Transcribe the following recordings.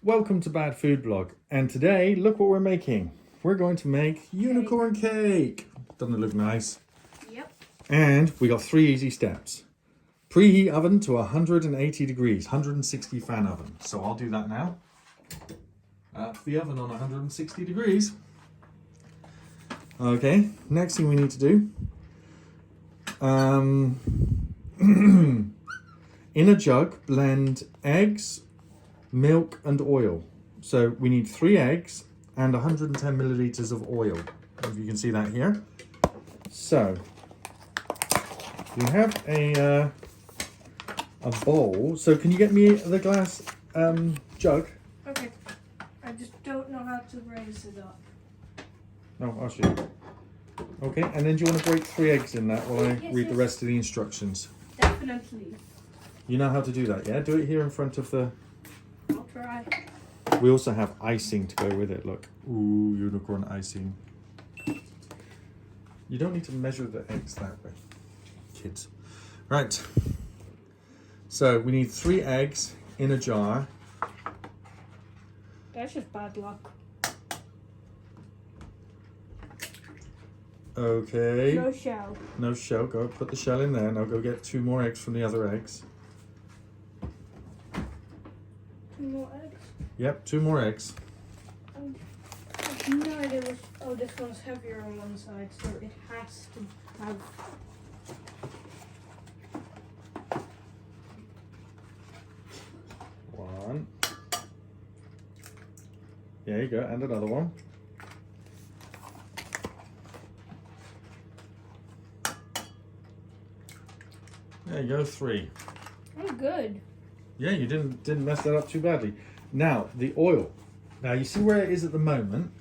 Welcome to Bad Food Blog, and today look what we're making. We're going to make unicorn cake. Doesn't it look nice? Yep. And we got 3 easy steps. Preheat oven to 180 degrees, 160 fan oven. So I'll do that now. The oven on 160 degrees. Okay, next thing we need to do. In a jug, blend eggs, milk and oil. So we need 3 eggs and 110 milliliters of oil. If you can see that here. So we have a bowl. So can you get me the glass jug? Okay. I just don't know how to raise it up. No, I'll show you. Okay, and then do you want to break 3 eggs in that while I read the rest of the instructions? Definitely. You know how to do that, yeah? Do it here in front of the... I'll try. We also have icing to go with it, look. Ooh, unicorn icing. You don't need to measure the eggs that way, kids. Right. So we need 3 eggs in a jar. That's just bad luck. Okay. No shell. No shell. Go put the shell in there. Now go get 2 more eggs from the other eggs. 2 more eggs? Yep, 2 more eggs. I have no idea which... Oh, this one's heavier on one side, so it has to have... One. There you go, and another one. There you go, 3. Oh, good. Yeah, you didn't mess that up too badly. Now the oil. Now you see where it is at the moment.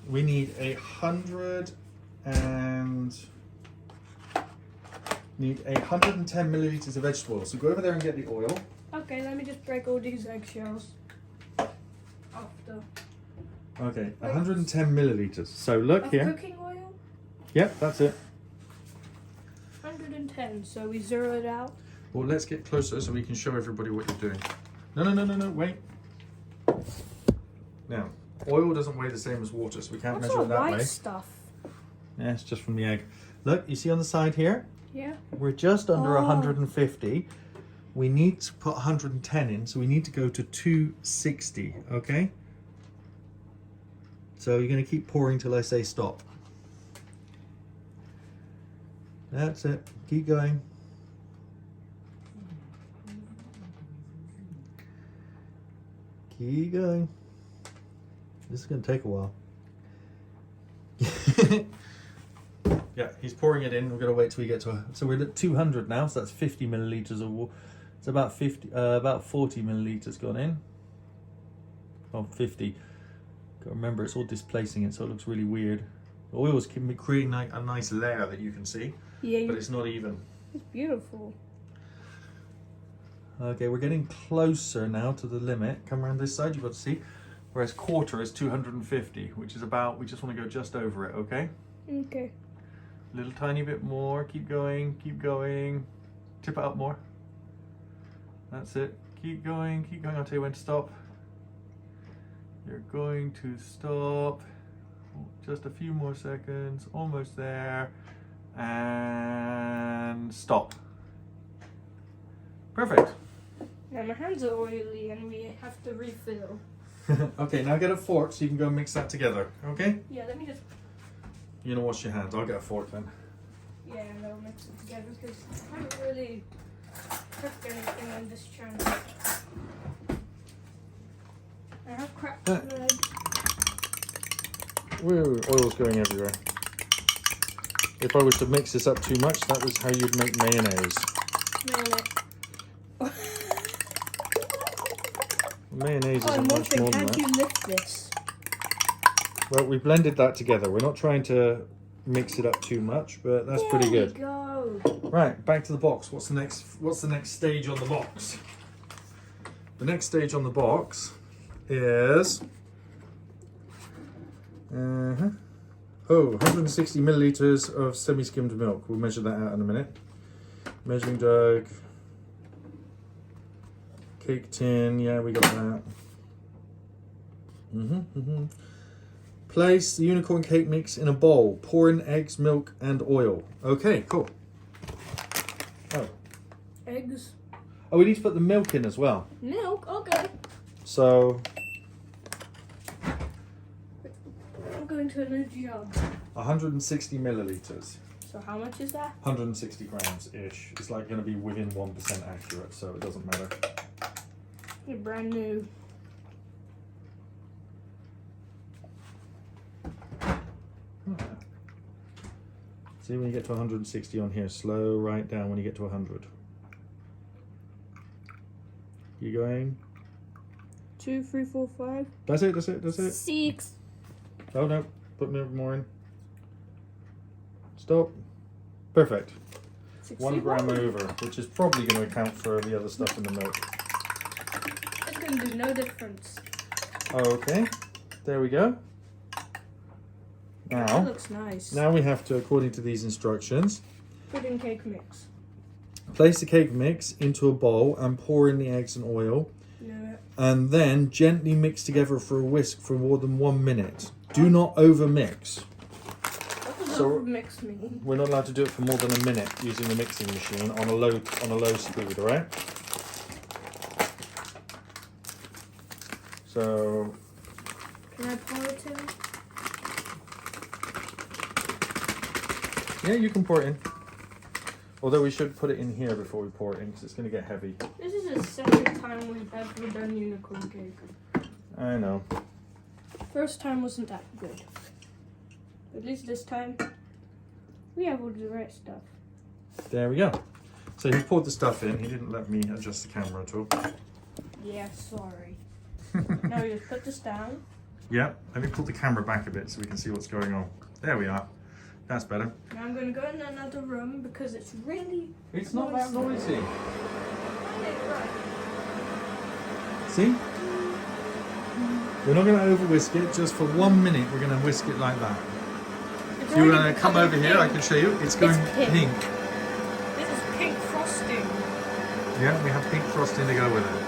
We need 110 milliliters of vegetable oil. So go over there and get the oil. Okay, let me just break all these eggshells. After. Okay, 110 milliliters. So look Of here. cooking oil? Yep, that's it. 110, so we zero it out. Well, let's get closer so we can show everybody what you're doing. No, wait. Now, oil doesn't weigh the same as water, so we can't What's measure all it that white way. stuff? Yeah, it's just from the egg. Look, you see on the side here? Yeah. We're just under Oh. 150. We need to put 110 in, so we need to go to 260, okay? So you're going to keep pouring till I say stop. That's it. Keep going. Keep going. This is going to take a while. Yeah, he's pouring it in. We're going to wait till we get to so we're at 200 now, so that's 50 milliliters of water. It's about 40 milliliters gone in. Oh, 50. Got to remember, it's all displacing it, so it looks really weird. The oil's creating a nice layer that you can see, Yeah, but it's not even. it's beautiful. Okay, we're getting closer now to the limit. Come around this side, you've got to see. Whereas quarter is 250, which is about, we just want to go just over it, okay? Okay. Little tiny bit more, keep going, tip it up more. That's it, keep going, I'll tell you when to stop. You're going to stop, just a few more seconds, almost there, and stop. Perfect. Now my hands are oily and we have to refill. Okay, now get a fork so you can go mix that together, okay? Yeah, let me just... You know, wash your hands, I'll get a fork then. Yeah, and I'll mix it together because I haven't really cooked anything on this channel. I have cracked bread. Woo, oil's going everywhere. If I was to mix this up too much, that was how you'd make mayonnaise. Mayonnaise Oh, I'm isn't much wondering, more than how do that. you lift this? Well, we blended that together. We're not trying to mix it up too much, but that's pretty good. There we go. Right, back to the box. What's the next stage on the box? The next stage on the box is 160 milliliters of semi-skimmed milk. We'll measure that out in a minute. Measuring jug, cake tin, yeah, we got that. Place the unicorn cake mix in a bowl. Pour in eggs, milk, and oil. Okay, cool. Oh. Eggs. Oh, we need to put the milk in as well. Milk? Okay. So, I'm going to a new job. 160 milliliters. So how much is that? 160 grams-ish. It's like going to be within 1% accurate, so it doesn't matter. You're brand new. See, when you get to 160 on here, slow right down when you get to 100. You going? 2, 3, 4, 5. That's it, that's it, that's it. 6. Oh no, put more in. Stop. Perfect. 1 gram over, which is probably going to account for the other stuff in the milk. It's going to do no difference. Okay, there we go. That Now, looks nice. now we have to, according to these instructions, Put in cake mix. place the cake mix into a bowl and pour in the eggs and oil. No. And then gently mix together for a whisk for more than 1 minute. Do not over mix. What does So- overmix mean? We're not allowed to do it for more than a minute using the mixing machine on a low speed, all right? So, Can I pour it in? yeah, you can pour it in. Although we should put it in here before we pour it in because it's going to get heavy. This is the second time we've ever done unicorn cake. I know. First time wasn't that good. At least this time, we have all the right stuff. There we go. So he poured the stuff in. He didn't let me adjust the camera at all. Yeah, sorry. Now you just put this down. Yeah, let me pull the camera back a bit so we can see what's going on. There we are. That's better. Now I'm going to go in another room because it's really... It's not that noisy. Okay, right. See? We're not going to over whisk it. Just for 1 minute, we're going to whisk it like that. It's If you already want to come becoming over here, I pink. can show you. It's going pink. pink. This is pink frosting. Yeah, we have pink frosting to go with it.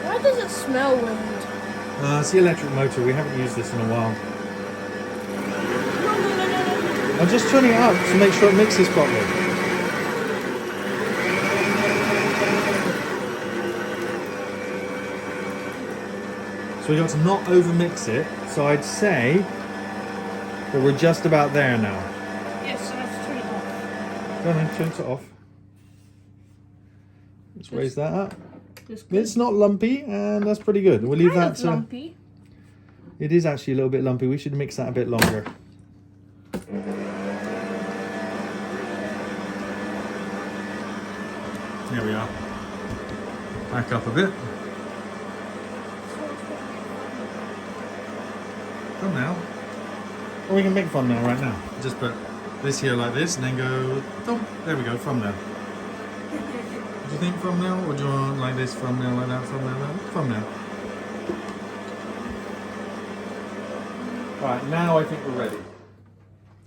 Why does it smell weird? It's the electric motor. We haven't used this in a while. No. I'm just turning it up to make sure it mixes properly. So we got to not over mix it. So I'd say that we're just about there now. Yes, so let's turn it off. Go on then, turn it off. Let's raise that up. This good. It's not lumpy, and that's pretty good. We'll leave Kind that of to. lumpy. It is actually a little bit lumpy. We should mix that a bit longer. There we are. Back up a bit. Thumbnail. Or we can make thumbnail right now. Just put this here like this and then go thumb. There we go, thumbnail. Do you think thumbnail? Or do you want like this, thumbnail like that, thumbnail like that? Thumbnail. Right, now I think we're ready.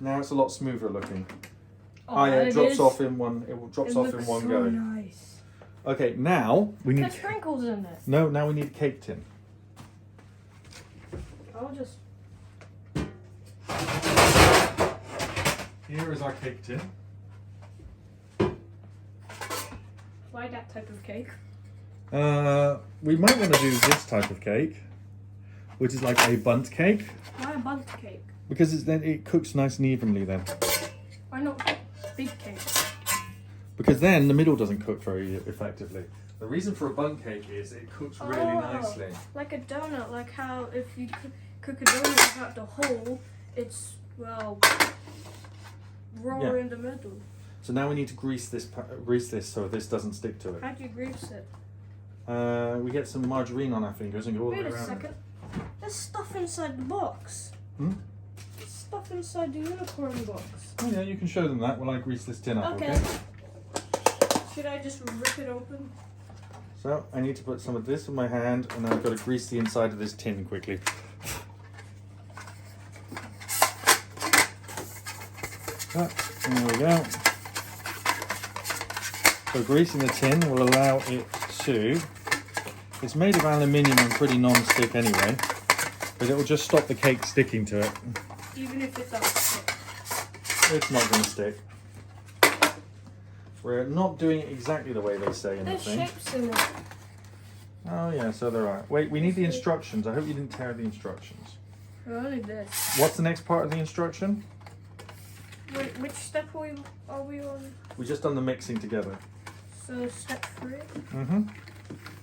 Now it's a lot smoother looking. Oh, yeah, it it drops is. off in one. It drops off in looks one so go. nice. Okay, now we need. There's sprinkles in it. No, now we need a cake tin. I'll just... Here is our cake tin. Why that type of cake? We might want to do this type of cake, which is like a bundt cake, Why a bundt cake? because it cooks nice and evenly then. Why not big cake? Because then the middle doesn't cook very effectively. The reason for a bundt cake is it cooks really Oh. nicely. Like a donut, like how if you cook a donut without the hole, it's, well, raw Yeah. in the middle. So now we need to grease this so this doesn't stick to it. How do you grease it? We get some margarine on our fingers and go all the Wait way a around. second. There's stuff inside the box. Hmm? There's stuff inside the unicorn box. Oh yeah, you can show them that while I grease this tin up, okay? Should I just rip it open? So I need to put some of this in my hand and then I've got to grease the inside of this tin quickly. There we go. So greasing the tin will allow it to It's made of aluminium and pretty non-stick anyway, but it will just stop the cake sticking to it. Even if it does stick. It's not going to stick. We're not doing it exactly the way they say in the There's thing. shapes in it. Oh yeah, so there are. Wait, we need the instructions. I hope you didn't tear the instructions. Only this. What's the next part of the instruction? Wait, which step are we on? We just done the mixing together. So step 3. Mm-hmm.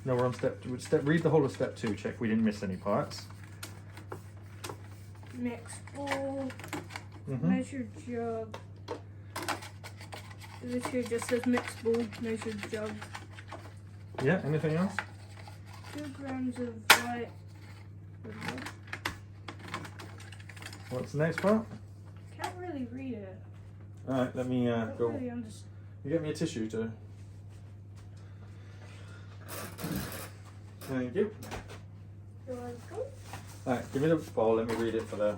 No, we're on step 2. Read the whole of step 2. Check we didn't miss any parts. Mix bowl. Mm-hmm. Measure jug. This here just says mix bowl, measure jug. Yeah, anything else? 2 grams of white. What's the next part? Can't really read it. Alright, let me Don't go. really understand. You get me a tissue to. Thank you. You're welcome. Alright, give me the bowl, let me read it for the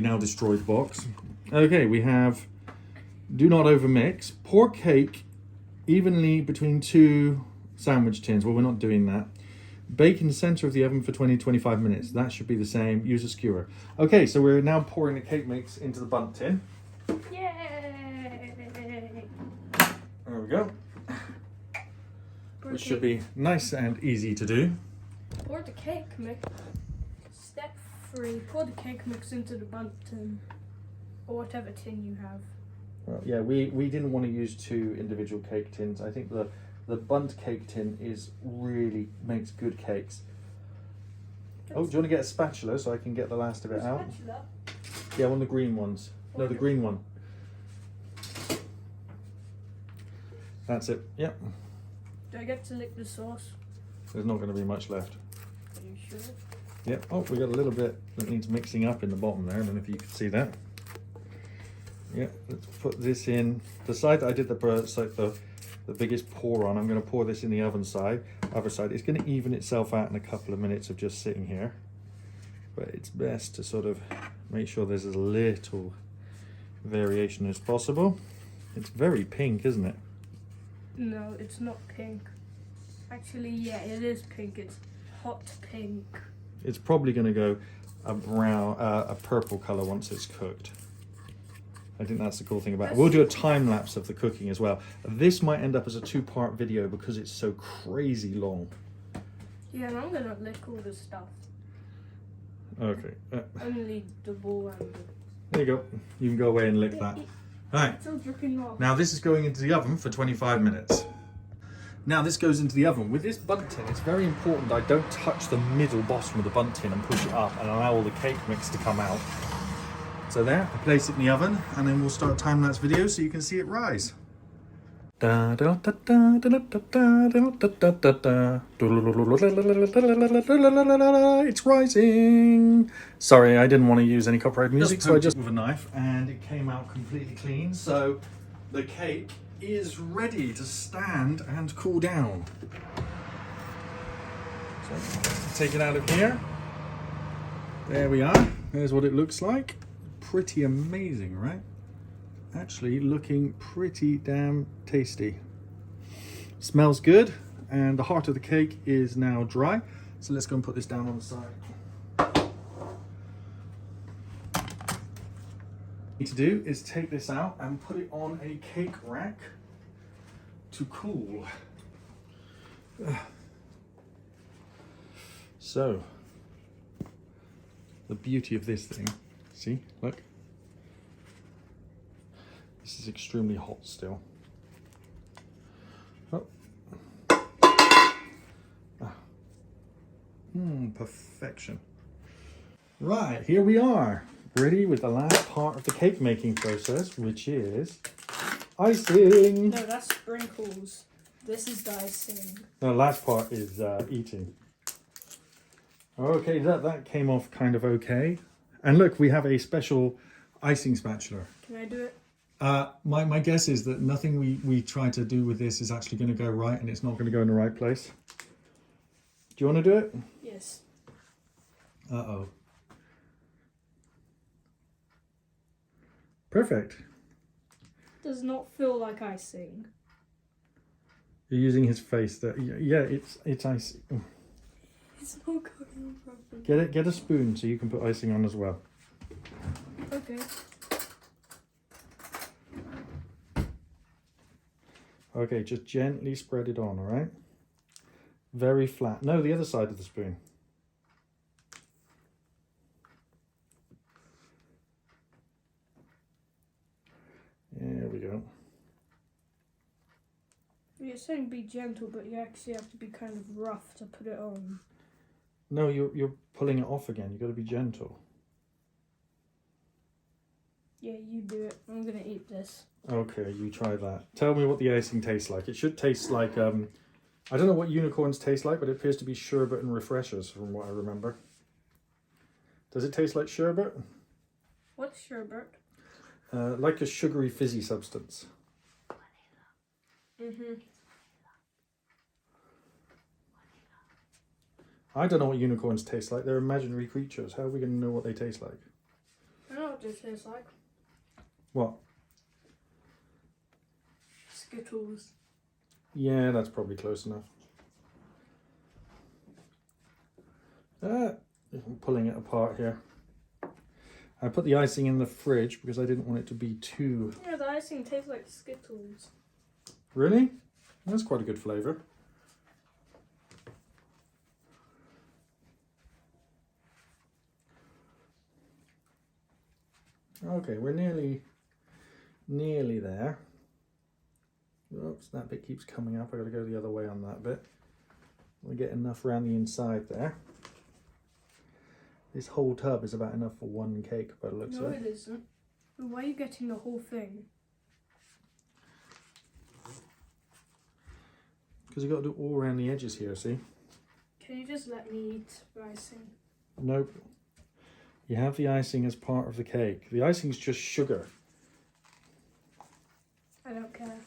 now destroyed box. Okay, we have do not overmix. Pour cake evenly between 2 sandwich tins. Well, we're not doing that. Bake in the center of the oven for 20-25 minutes. That should be the same. Use a skewer. Okay, so we're now pouring the cake mix into the bundt tin. Yay! There we go. Which should be nice and easy to do. Pour the cake mix. Step 3. Pour the cake mix into the bundt tin. Or whatever tin you have. Well, yeah, we didn't want to use 2 individual cake tins. I think the bundt cake tin makes good cakes. Oh, do you want to get a spatula so I can get the last of it out? Spatula? Yeah, one of the green ones. No, the green one. That's it. Yep. Do I get to lick the sauce? There's not going to be much left. Are you sure? Yep. Oh, we got a little bit that needs mixing up in the bottom there. I don't know if you can see that. Yeah, let's put this in. The side that I did the biggest pour on, I'm going to pour this in the other side. It's going to even itself out in a couple of minutes of just sitting here. But it's best to sort of make sure there's as little variation as possible. It's very pink, isn't it? No, it's not pink. Actually, yeah, it is pink. It's hot pink. It's probably going to go a purple color once it's cooked. I think that's the cool thing about it. We'll do a time lapse of the cooking as well. This might end up as a 2-part video because it's so crazy long. Yeah, and I'm gonna lick all the stuff. Okay. Only the ball and the... There you go. You can go away and lick that. Right. It's all dripping off. Now this is going into the oven for 25 minutes. Now this goes into the oven. With this bundt tin, it's very important I don't touch the middle bottom of the bundt tin and push it up and allow all the cake mix to come out. So there, I place it in the oven and then we'll start a time-lapse video so you can see it rise. It's rising. Sorry, I didn't want to use any copyright music, so I just with a knife and it came out completely clean. So the cake is ready to stand and cool down. So take it out of here. There we are. There's what it looks like. Pretty amazing, right? Actually looking pretty damn tasty. Smells good, and the heart of the cake is now dry. So let's go and put this down on the side. What we need to do is take this out and put it on a cake rack to cool. So, the beauty of this thing, see, look. This is extremely hot still. Oh. Perfection. Right, here we are, ready with the last part of the cake making process, which is icing. No, that's sprinkles. This is the icing. The last part is eating. Okay, that came off kind of okay. And look, we have a special icing spatula. Can I do it? My guess is that nothing we try to do with this is actually going to go right, and it's not going to go in the right place. Do you want to do it? Yes. Uh-oh. Perfect. Does not feel like icing. You're using his face there. Yeah, it's icing. It's not going on properly. Get a spoon so you can put icing on as well. Okay. Okay, just gently spread it on, all right? Very flat. No, the other side of the spoon. There we go. You're saying be gentle, but you actually have to be kind of rough to put it on. No, you're pulling it off again. You've got to be gentle. Yeah, you do it. I'm gonna eat this. Okay, you try that. Tell me what the icing tastes like. It should taste like, I don't know what unicorns taste like, but it appears to be sherbet and refreshers from what I remember. Does it taste like sherbet? What's sherbet? Like a sugary fizzy substance. Mhm. I don't know what unicorns taste like. They're imaginary creatures. How are we going to know what they taste like? I know what this tastes like. What? Skittles. Yeah, that's probably close enough. I'm pulling it apart here. I put the icing in the fridge because I didn't want it to be too... Yeah, the icing tastes like Skittles. Really? That's quite a good flavour. Okay, we're nearly there. Oops, that bit keeps coming up. I got to go the other way on that bit. We get enough around the inside there. This whole tub is about enough for one cake, but it looks No, like. it isn't. Why are you getting the whole thing? Because you've got to do it all around the edges here, see? Can you just let me eat the icing? Nope. You have the icing as part of the cake. The icing's just sugar. I don't care.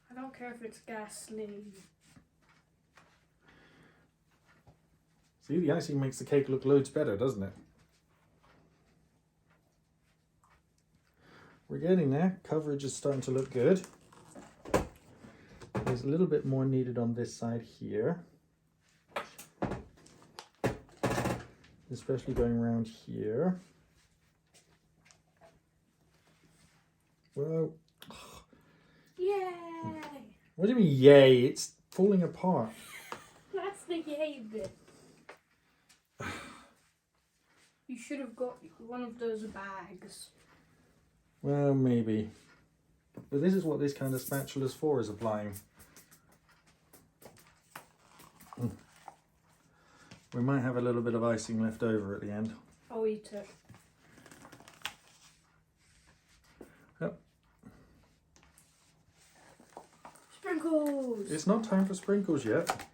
I don't care if it's ghastly. See, the icing makes the cake look loads better, doesn't it? We're getting there. Coverage is starting to look good. There's a little bit more needed on this side here. Especially going around here. Whoa. Yay! What do you mean, yay? It's falling apart. That's the yay bit. You should have got one of those bags. Well, maybe. But this is what this kind of spatula's for, is applying. We might have a little bit of icing left over at the end. I'll eat it. Yep. Sprinkles! It's not time for sprinkles yet.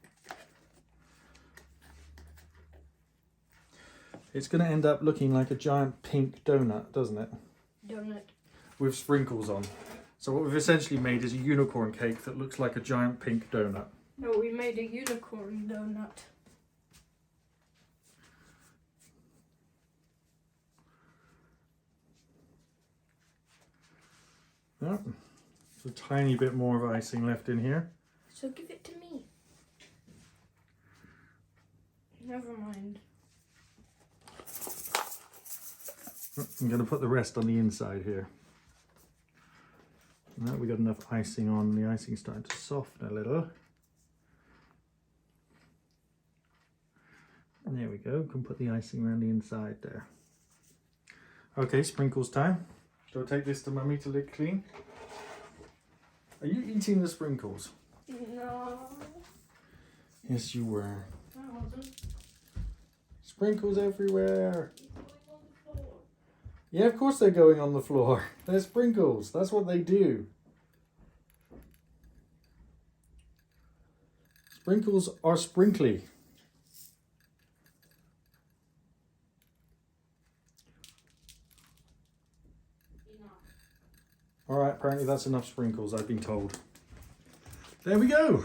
It's going to end up looking like a giant pink donut, doesn't it? Donut. With sprinkles on. So what we've essentially made is a unicorn cake that looks like a giant pink donut. No, we made a unicorn donut. Yep. There's a tiny bit more of icing left in here. So give it to me. Never mind. I'm going to put the rest on the inside here. Now we got enough icing on. The icing's starting to soften a little. And there we go. Can put the icing around the inside there. Okay, sprinkles time. Shall I take this to Mummy to lick clean? Are you eating the sprinkles? No. Yes, you were. I wasn't. Sprinkles everywhere. Yeah, of course they're going on the floor. They're sprinkles. That's what they do. Sprinkles are sprinkly. All right, apparently that's enough sprinkles, I've been told. There we go.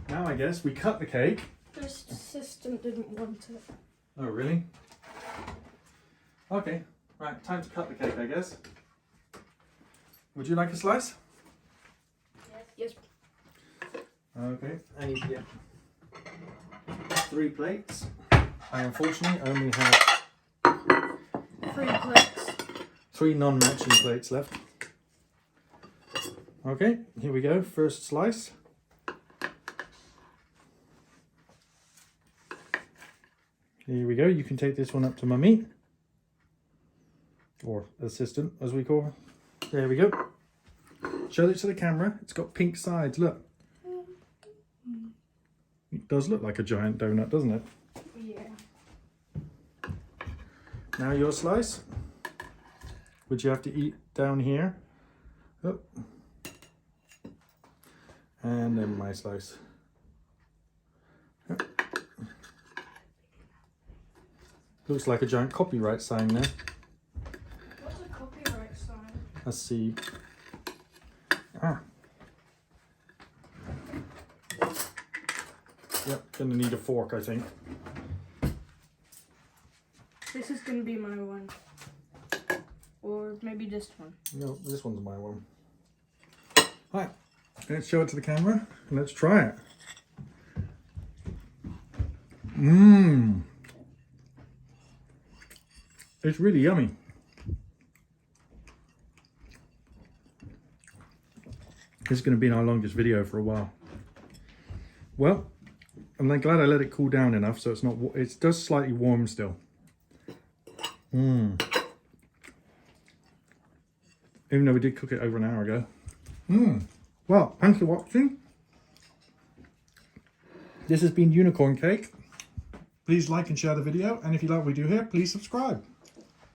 Now I guess we cut the cake. The assistant didn't want it. Oh, really? Okay, Right, time to cut the cake, I guess. Would you like a slice? Yes. Okay, I need to get 3 plates. I unfortunately only have 3 plates. 3 non-matching plates left. Okay, here we go, first slice. Here we go, you can take this one up to Mummy. Or assistant, as we call her. There we go. Show it to the camera. It's got pink sides, look. It does look like a giant donut, doesn't it? Yeah. Now your slice, which you have to eat down here. Oh. And then my slice. Looks like a giant copyright sign there. What's a copyright sign? Let's see. Ah. Yep, gonna need a fork, I think. This is gonna be my one. Or maybe this one. No, this one's my one. Right, let's show it to the camera and let's try it. Mmm. It's really yummy. This is going to be our longest video for a while. Well, I'm glad I let it cool down enough so it's not, it does slightly warm still. Mmm. Even though we did cook it over an hour ago. Mmm. Well, thanks for watching. This has been Unicorn Cake. Please like and share the video, and if you like what we do here, please subscribe.